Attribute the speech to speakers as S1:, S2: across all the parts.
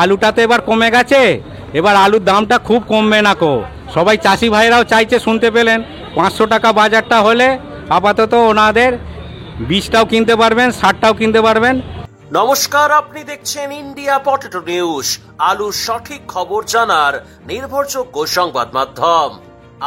S1: আলুটা তো এবার কমে গেছে, এবার আলুর দামটা খুব কমবে না কো। সবাই চাষি ভাইরাও চাইছে, শুনতে পেলেন 500 টাকা বাজারটা হলে আপাতত ওনাদের বীজটাও কিনতে পারবেন, সারটাও কিনতে পারবেন।
S2: নমস্কার, আপনি দেখছেন ইন্ডিয়া পটেটো নিউজ, আলুর সঠিক খবর জানার নির্ভরযোগ্য সংবাদ মাধ্যম।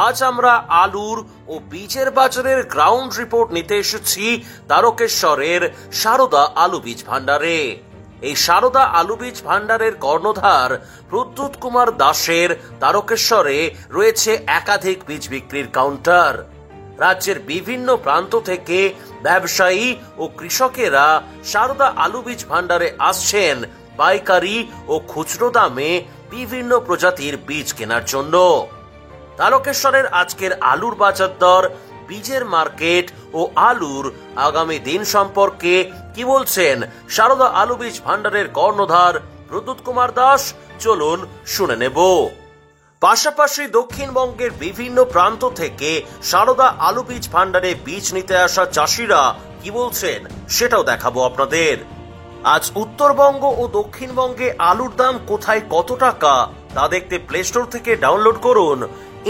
S2: আজ আমরা আলুর ও বীজের বাজারের গ্রাউন্ড রিপোর্ট নিতে এসেছি তারকেশ্বরের সারদা আলু বীজ ভান্ডারে। এই সারদা আলু বীজ ভান্ডারের কর্ণধার প্রদ্যুৎ কুমার দাসের তারকেশ্বরে রয়েছে একাধিক বীজ বিক্রির কাউন্টার। রাজ্যের বিভিন্ন প্রান্ত থেকে ব্যবসায়ী ও কৃষকেরা সারদা আলু বীজ ভান্ডারে আসছেন পাইকারি ও খুচরো দামে বিভিন্ন প্রজাতির বীজ কেনার জন্য। তারকেশ্বরের আজকের আলুর বাজার দর, বীজের মার্কেট ও আলুর আগামী দিন সম্পর্কে কি বলছেন সারদা আলু বীজ ভান্ডারের কর্ণধার প্রদ্যুৎ কুমার দাস, চলুন শুনে নেব। পাশাপাশি দক্ষিণবঙ্গের বিভিন্ন প্রান্ত থেকে সারদা আলু বীজ ভান্ডারে বীজ নিতে আসা চাষিরা কি বলছেন সেটাও দেখাবো আপনাদের। আজ উত্তরবঙ্গ ও দক্ষিণবঙ্গে আলুর দাম কোথায় কত টাকা তা দেখতে প্লে স্টোর থেকে ডাউনলোড করুন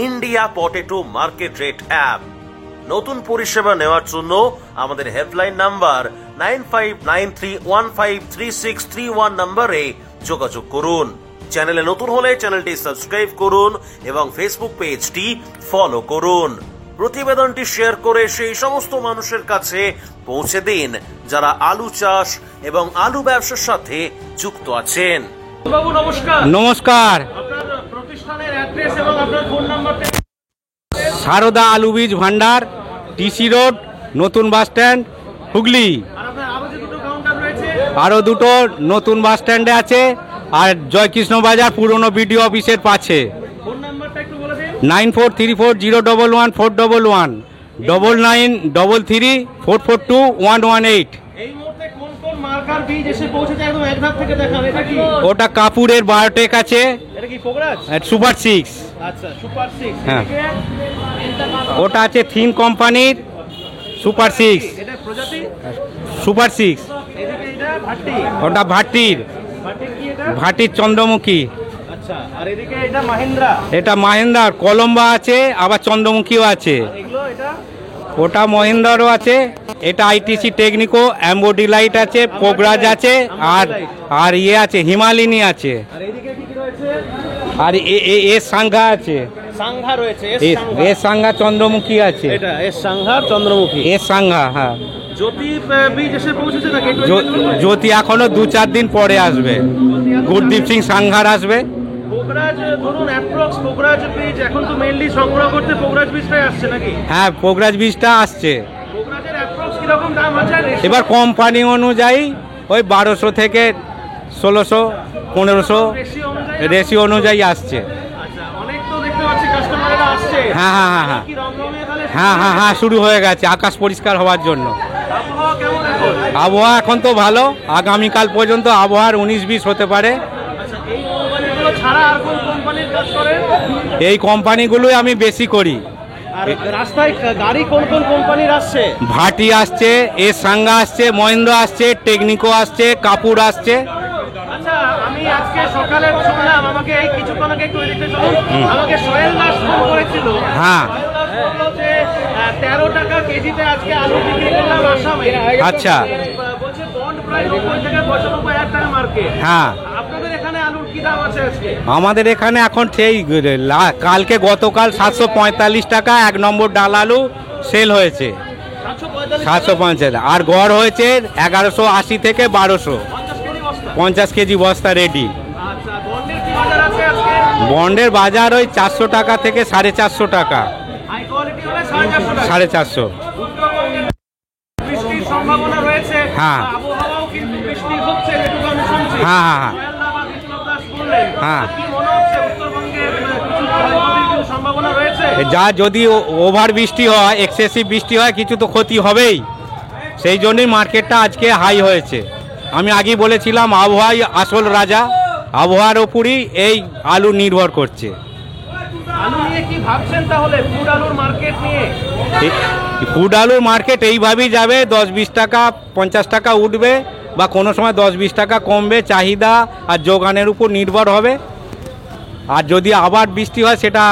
S2: India potato market rate app. নতুন পরিষেবা নেওয়ার জন্য আমাদের হেল্পলাইন নাম্বার 9593153631 নম্বরে যোগাযোগ করুন। চ্যানেলে নতুন হলে চ্যানেলটি সাবস্ক্রাইব করুন এবং ফেসবুক পেজটি ফলো করুন। প্রতিবেদনটি শেয়ার করে সেই সমস্ত মানুষের কাছে পৌঁছে দিন যারা আলু চাষ এবং আলু ব্যবসার সাথে যুক্ত আছেন।
S3: বাবু নমস্কার।
S1: নমস্কার।
S3: আপনার প্রতিষ্ঠানের অ্যাড্রেস এবং আপনার ফোন নাম্বারটা।
S1: সারদা আলু বীজ ভান্ডার, টিসি রোড, নতুন বাস স্ট্যান্ড, হুগলি।
S3: আর আপনার আরো যে দুটো কাউন্টার রয়েছে?
S1: আরও দুটো নতুন বাস স্ট্যান্ডে আছে আর জয়কৃষ্ণ বাজার পুরনো বিডিও অফিসের পাশে।
S3: ফোন নাম্বারটা একটু বলে দিন।
S1: 9434011411 99333442
S3: এই মুহূর্তে কোন কোন মার্কার বীজ এসে পৌঁছেছে একদম এক ধাপ থেকে দেখান। এটা কি?
S1: ওটা কাপুরের বায়োটেক আছে,
S3: এটা কি পোগরাজ?
S1: সুপার 6।
S3: আচ্ছা, সুপার 6।
S1: হ্যাঁ, ওটা আছে থিন কোম্পানির সুপার 6।
S3: এটা প্রজাতি
S1: সুপার 6।
S3: এদিকে এটা ভাটি।
S1: ওটা ভাটির
S3: ভাটি কি এটা?
S1: ভাটির চন্দ্রমুখী।
S3: আচ্ছা, আর এদিকে এটা মাহিন্দ্রা।
S1: এটা মাহিন্দ্রার কলম্বা আছে, আবার চন্দ্রমুখীও আছে।
S3: আর এগুলো এটা?
S1: ওটা মহিন্দ্রারও আছে। এটা আইটিসি টেকনিকো, অ্যাম্বোডি লাইট আছে, পোগরাজ আছে, আর আর ইয়ে আছে হিমালিনী আছে,
S3: আর এদিকে কি কি রয়েছে?
S1: আর এস সাংঘা আছে,
S3: সাংঘা রয়েছে।
S1: এস সাংঘা চন্দ্রমুখী আছে।
S3: এটা এস সাংঘা চন্দ্রমুখী।
S1: এস সাংঘা, হ্যাঁ।
S3: জ্যোতি বীজ এসে পৌঁছেছে নাকি?
S1: জ্যোতি এখনো 2-4 দিন পরে আসবে। গুরদীপ সিং সাংঘার আসবে।
S3: পোগরাজ ধরুন অ্যাপ্রক্স পোগরাজ বীজ এখন তো মেইনলি সংগ্রহ করতে পোগরাজ বীজটাই আসছে নাকি?
S1: হ্যাঁ, পোগরাজ বীজটা আসছে।
S3: পোগরাজের অ্যাপ্রক্স কি রকম দাম আছে?
S1: এবার কোম্পানি অনুযায়ী ওই 1200 থেকে 1600 1500 রেশিও অনুযায়ী আসছে।
S3: আচ্ছা, অনেক তো দেখতে পাচ্ছি কাস্টমাররা আসছে।
S1: হ্যাঁ হ্যাঁ হ্যাঁ হ্যাঁ
S3: কি রমরমিয়ে তাহলে?
S1: হ্যাঁ হ্যাঁ হ্যাঁ শুরু হয়ে গেছে আকাশ পরিষ্কার হওয়ার জন্য।
S3: আবহাওয়া কেমন এখন?
S1: আবহাওয়া এখন তো ভালো, আগামীকাল পর্যন্ত আবহাওয়ার 19-20 হতে পারে।
S3: আচ্ছা, এই কোম্পানিগুলো ছাড়া আর কোন কোম্পানির কাজ করেন?
S1: এই কোম্পানিগুলোই আমি বেশি করি।
S3: আর রাস্তায় গাড়ি কোন কোন কোম্পানির আসছে?
S1: ভাটি আসছে, এস সাংঘা আসছে, মহেন্দ্র আসছে, টেকনিকো আসছে, কাপুর আসছে।
S3: আচ্ছা, আমি আজকে সকালে শুনলাম, আমাকে এই কিছুক্ষণ আগে একটু এদিকে চলুন, আমাকে সোহেল দাস ফোন করেছিল।
S1: হ্যাঁ।
S3: সোহেল দাস বললো যে 13 টাকা কেজিতে আজকে আলু বিক্রি করলাম আসামে।
S1: আচ্ছা।
S3: বলছে বন্ড প্রাইস 90 থেকে 95,000 টাকা মার্কেট।
S1: হ্যাঁ,
S3: আপনাদের এখানে আলুর কি দাম আছে আজকে?
S1: আমাদের এখানে এখন সেই কালকে গতকাল 745 টাকা 1 নম্বর ডাল আলু সেল হয়েছে। 750, আর গড় হয়েছে 1180 থেকে 1200। 50 কেজি বস্তা রেডি।
S3: আচ্ছা, বন্ডের কি বাজার আছে আজকে?
S1: বন্ডের বাজার ওই 400 টাকা থেকে 450 টাকা।
S3: হাই কোয়ালিটি হলে 450 টাকা।
S1: 450।
S3: উত্তরবঙ্গে বৃষ্টির সম্ভাবনা রয়েছে।
S1: হ্যাঁ।
S3: আবহাওয়াও কিন্তু বৃষ্টি হচ্ছে, যেটুকু আমি শুনছি।
S1: হ্যাঁ হ্যাঁ হ্যাঁ
S3: সোহেল দাস বা বিপ্লব দাস বললেন।
S1: হ্যাঁ।
S3: কি মনে হচ্ছে উত্তরবঙ্গে কিছু ক্ষয়ক্ষতির কিছু সম্ভাবনা রয়েছে?
S1: যা যদি ওভার বৃষ্টি হয়, এক্সেসিভ বৃষ্টি হয়, কিছু তো ক্ষতি হবেই। সেই জন্যই মার্কেটটা আজকে হাই হয়েছে। আমি আগেই বলেছিলাম আবহাওয়াই আসল রাজা, আবহাওয়ার ওপরই এই আলু নির্ভর করছে।
S3: আলু নিয়ে কি ভাবছেন তাহলে, ফুড আলুর মার্কেট নিয়ে?
S1: ফুড আলুর মার্কেট এইভাবেই যাবে, 10-20 টাকা 50 টাকা উঠবে, বা কোনো সময় 10-20 টাকা কমবে, চাহিদা আর যোগানের উপর নির্ভর হবে। আর যদি আবার বৃষ্টি হয় সেটা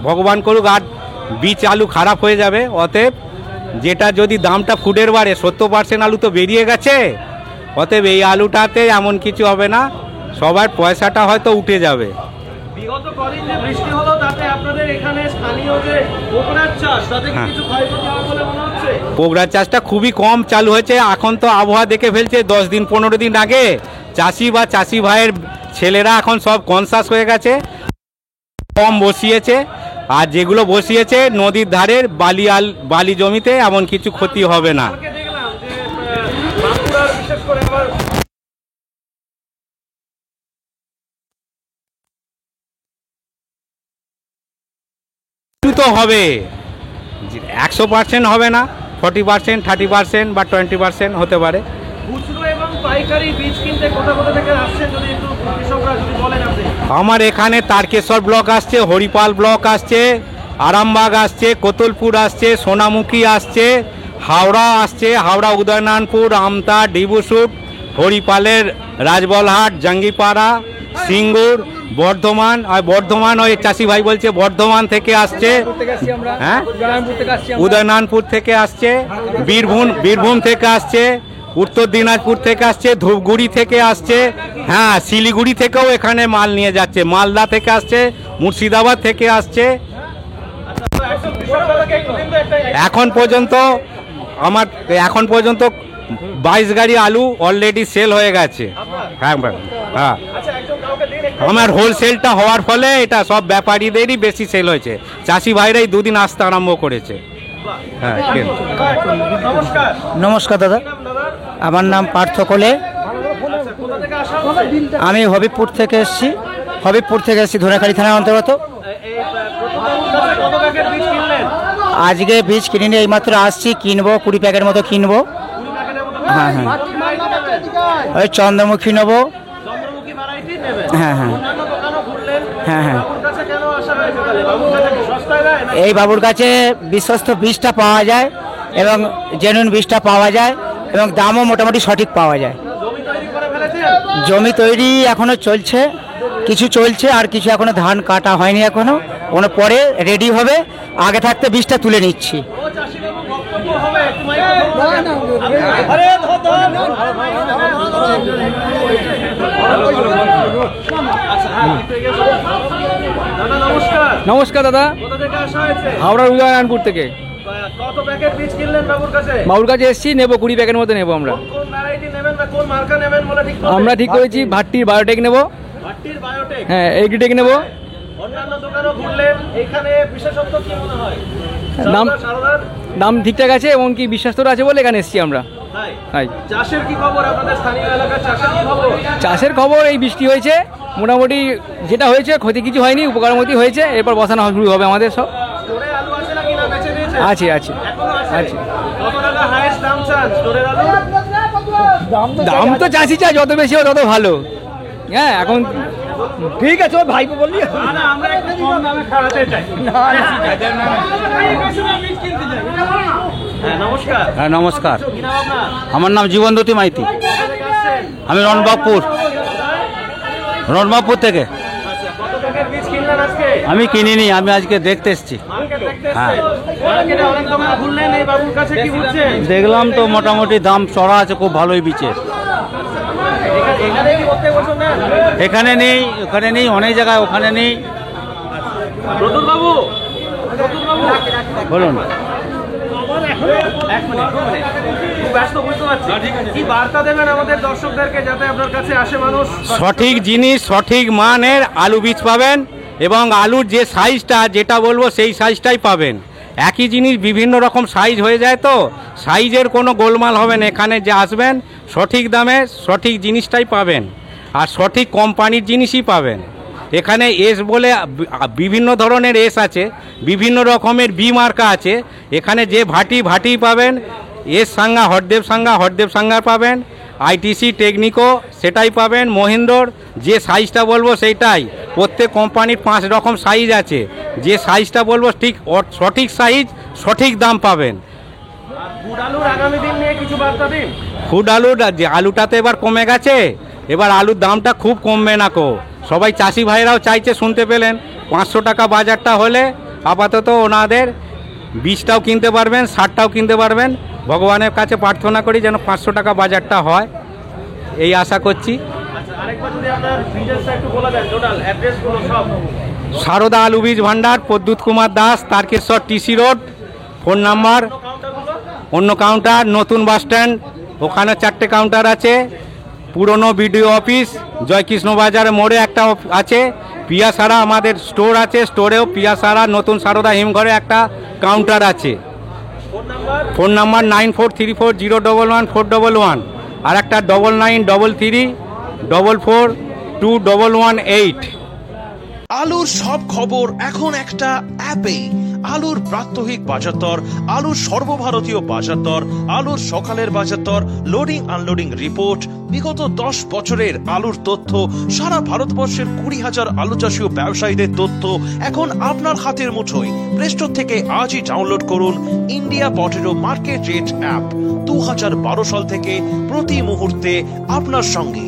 S1: ভগবান করুক, আর বীজ আলু খারাপ হয়ে যাবে। অতএব যেটা যদি দামটা ফুডের বাড়ে, 70% আলু তো বেরিয়ে গেছে, অতএব এই আলুটাতে এমন কিছু হবে না, সবার পয়সাটা হয়তো উঠে যাবে।
S3: বিগত কদিন যে বৃষ্টি হলো তাতে আপনাদের এখানে স্থানীয় যে পোকরার চাষ তাতে কি কিছু ক্ষয়ক্ষতি হবে বলে মনে হচ্ছে?
S1: পোগরার চাষটা খুবই কম চালু হয়েছে। এখন তো আবহাওয়া দেখে ফেলছে 10 দিন 15 দিন আগে, চাষি বা চাষি ভাইয়ের ছেলেরা এখন সব কনসাস হয়ে গেছে, কম বসিয়েছে। আর যেগুলো বসিয়েছে নদীর ধারের বালি জমিতে, এমন কিছু ক্ষতি হবে না।
S3: কালকে দেখলাম যে বাঁকুড়ার বিশেষ করে আবার
S1: একটু তো হবে, 100% হবে না, 40%, 30% বা 20% হতে পারে।
S3: খুচরো এবং পাইকারি বীজ কিনতে কোথা কোথা থেকে আসছে যদি একটু কৃষকরা যদি বলেন আপনি।
S1: আমার এখানে তারকেশ্বর ব্লক আসছে, হরিপাল ব্লক আসছে, আরামবাগ আসছে, কোতলপুর আসছে, সোনামুখী আসছে, হাওড়া আসছে, হাওড়া উদয়নারায়ণপুর, আমতা, ডিবুসুট, হরিপালের রাজবলহাট, জাঙ্গিপাড়া, সিঙ্গুর, বর্ধমান। আর বর্ধমান ওই চাষি ভাই বলছে বর্ধমান থেকে আসছে, হ্যাঁ উদয়নারায়ণপুর থেকে আসছে, বীরভূম থেকে আসছে, উত্তর দিনাজপুর থেকে আসছে, ধূপগুড়ি থেকে আসছে, হ্যাঁ শিলিগুড়ি থেকেও এখানে মাল নিয়ে যাচ্ছে, মালদা থেকে আসছে, মুর্শিদাবাদ থেকে আসছে। এখন পর্যন্ত 22 গাড়ি আলু অলরেডি সেল হয়ে গেছে। হ্যাঁ হ্যাঁ, আমার হোলসেলটা হওয়ার ফলে এটা সব ব্যাপারীদেরই বেশি সেল হয়েছে, চাষি ভাইরাই দুদিন আসতে আরম্ভ করেছে। হ্যাঁ,
S3: নমস্কার।
S4: নমস্কার দাদা, আমার নাম পার্থ কোলে।
S3: কোথা থেকে আসা হচ্ছে?
S4: আমি হবিবপুর থেকে এসেছি, ধনেখালি থানার অন্তর্গত।
S3: এই কত প্যাকেট বীজ কিনলেন?
S4: আজকে বীজ কিনিনি, এইমাত্র আসছি, কিনবো 20 প্যাকেট মতো কিনবো।
S3: 20 প্যাকেটের মতো
S4: হ্যাঁ হ্যাঁ,
S3: নেবেন?
S4: ওই চন্দ্রমুখী নেবো।
S3: চন্দ্রমুখী ভ্যারাইটি নেবেন?
S4: হ্যাঁ হ্যাঁ
S3: অন্যান্য দোকানও ঘুরলেন,
S4: হ্যাঁ হ্যাঁ।
S3: বাবুর কাছে কেন আসা হয়েছে তাহলে? বাবুর কাছে কি সস্তায় দেয় না?
S4: এই বাবুর কাছে বিশ্বস্ত বীজটা পাওয়া যায় এবং জেনুইন বীজটা পাওয়া যায় এবং দামও মোটামুটি সঠিক পাওয়া যায়।
S3: জমি তৈরি করে ফেলেছেন?
S4: জমি তৈরি এখনো চলছে, কিছু চলছে, আর কিছু এখনো ধান কাটা হয়নি, এখনো পরে রেডি হবে। আগে থাকতে বীজটা তুলে নিচ্ছি।
S3: ও চাষিবাবু বক্তব্য হবে, একটু মাইক্রোফোন ধরুন। আরে দাদা নমস্কার।
S5: নমস্কার দাদা,
S3: কোথা থেকে আসা হয়েছে?
S5: হাওড়ার উদয়নারায়ণপুর থেকে।
S3: কত প্যাকেট বীজ কিনলেন বাবুর কাছে?
S5: বাবুর কাছে এসেছি, নেবো 20 প্যাকেট মতো নেবো আমরা।
S3: কোন ভ্যারাইটি নেবেন না কোন মার্কা নেবেন বলে ঠিক করলেন?
S5: আমরা ঠিক করেছি ভাট্টির বায়োটেক নেবো,
S3: ভাট্টির বায়োটেক।
S5: হ্যাঁ এগ্রিটেক নেবো।
S3: অন্যান্য দোকানও ঘুরলেন, এখানে বিশেষত্ব কি মনে হয়?
S5: দাম-
S3: সারদার
S5: দাম ঠিকঠাক আছে এবং কি বিশ্বাস্তর আছে বলে এখানে এসেছি আমরা।
S3: তাই
S5: তাই
S3: চাষের কি খবর? আপনাদের স্থানীয় এলাকার চাষের কি খবর?
S5: চাষের খবর, এই বৃষ্টি হয়েছে, মোটামুটি যেটা হয়েছে ক্ষতি কিছু হয়নি, উপকার মতো হয়েছে। এরপর বসানো শুরু হবে আমাদের সব।
S3: স্টোরে আলু আছে নাকি না বেচে দিয়েছে?
S5: আছে আছে
S3: এখনো আছে?
S5: আছে।
S3: কত টাকা হাইয়েস্ট দাম চান স্টোরের আলু?
S5: দাম তো চাষি চায় যত বেশি হয় তত ভালো। হ্যাঁ এখন ঠিক আছে, ও ভাইপো বললি।
S3: না, আমরা একটু কম দামে খাওয়াতে চাই। হ্যাঁ নমস্কার।
S1: হ্যাঁ নমস্কার,
S3: কি নাম আপনার?
S1: আমার নাম জীবনজ্যোতি মাইতি,
S3: কোথা থেকে আসছেন?
S1: আমি রণবাবপুর থেকে।
S3: আচ্ছা, কত প্যাকেট বীজ কিনলেন আজকে?
S1: আমি কিনিনি, আমি আজকে দেখতে এসেছি।
S3: মার্কেট দেখতে
S1: হ্যাঁ।
S3: এসেছেন? মার্কেটে অনেক দোকান ঘুরলেন, এই বাবুর কাছে কি বুঝছেন?
S1: দেখলাম তো মোটামুটি দাম চড়া আছে, খুব ভালোই বিচে।
S3: এখানে কি প্রত্যেক বছর নেন?
S1: এখানে নেই, ওখানে নেই, অনেক জায়গায় ওখানে নেই।
S3: প্রতুল বাবু,
S1: বলুন।
S3: এক মিনিট, 2 মিনিট। খুব ব্যস্ত বুঝতে পারছি। কি বার্তা দেবেন আমাদের দর্শকদেরকে যাতে আপনার কাছে আসে মানুষ?
S1: সঠিক জিনিস, সঠিক মানের আলু বীজ পাবেন এবং আলুর যে সাইজটা যেটা বলবো সেই সাইজটাই পাবেন। একই জিনিস বিভিন্ন রকম সাইজ হয়ে যায়, তো সাইজের কোনো গোলমাল হবে না। এখানে যে আসবেন সঠিক দামে সঠিক জিনিসটাই পাবেন আর সঠিক কোম্পানির জিনিসই পাবেন। এখানে এস বলে বিভিন্ন ধরনের এস আছে, বিভিন্ন রকমের বি মার্কা আছে। এখানে যে ভাটি পাবেন, এস সাঙ্গা, হরদেব সাঙ্গা পাবেন, আইটিসি টেকনিকো সেটাই পাবেন, মহিন্দ্রর যে সাইজটা বলবো সেইটাই। প্রত্যেক কোম্পানির 5 রকম সাইজ আছে, যে সাইজটা বলবো ঠিক সঠিক সাইজ, সঠিক দাম পাবেন।
S3: গুড় আলুর আগামী দিন নিয়ে কিছু বার্তা দিন।
S1: ফুড আলুর যে আলুটাতে এবার কমে গেছে, এবার আলুর দামটা খুব কমবে না কো। সবাই চাষি ভাইরাও চাইছে, শুনতে পেলেন 500 টাকা বাজারটা হলে আপাতত ওনাদের বীজটাও কিনতে পারবেন, সারটাও কিনতে পারবেন। ভগবানের কাছে প্রার্থনা করি যেন 500 টাকা বাজারটা হয়, এই আশা করছি।
S3: আচ্ছা, আরেকবার যদি আপনার ডিটেইলসটা একটু বলে দেন, টোটাল অ্যাড্রেসগুলো সব।
S1: সারদা আলু বীজ ভান্ডার, Pradyut Kumar Das, Tarakeswar TC road. Phone number,
S3: কাউন্টারগুলো
S1: অন্য কাউন্টার নতুন বাস স্ট্যান্ড, ওখানে 4টে কাউন্টার আছে। পুরনো বিডিও অফিস জয়কৃষ্ণ বাজারের মোড়ে একটা আছে। পিয়াসারা আমাদের স্টোর আছে, স্টোরেও পিয়াসারা নতুন সারদা হিমঘরে একটা কাউন্টার আছে। ফোন নাম্বার 9434011411, আর একটা 9933442118।
S2: আলুর সব খবর এখন একটা অ্যাপে। আলুর প্রাত্যহিক বাজারদর, আলুর সর্বভারতীয় বাজারদর, আলুর সকালের বাজারদর, লোডিং আনলোডিং রিপোর্ট, বিগত 10 বছরের আলুর তথ্য, সারা ভারতবর্ষের 20,000 আলু চাষী ও ব্যবসায়ীদের তথ্য এখন আপনার হাতের মুঠোয়। প্লে স্টোর থেকে আজই ডাউনলোড করুন India potato market rate app. 2012 সাল থেকে প্রতি মুহূর্তে আপনার সঙ্গে।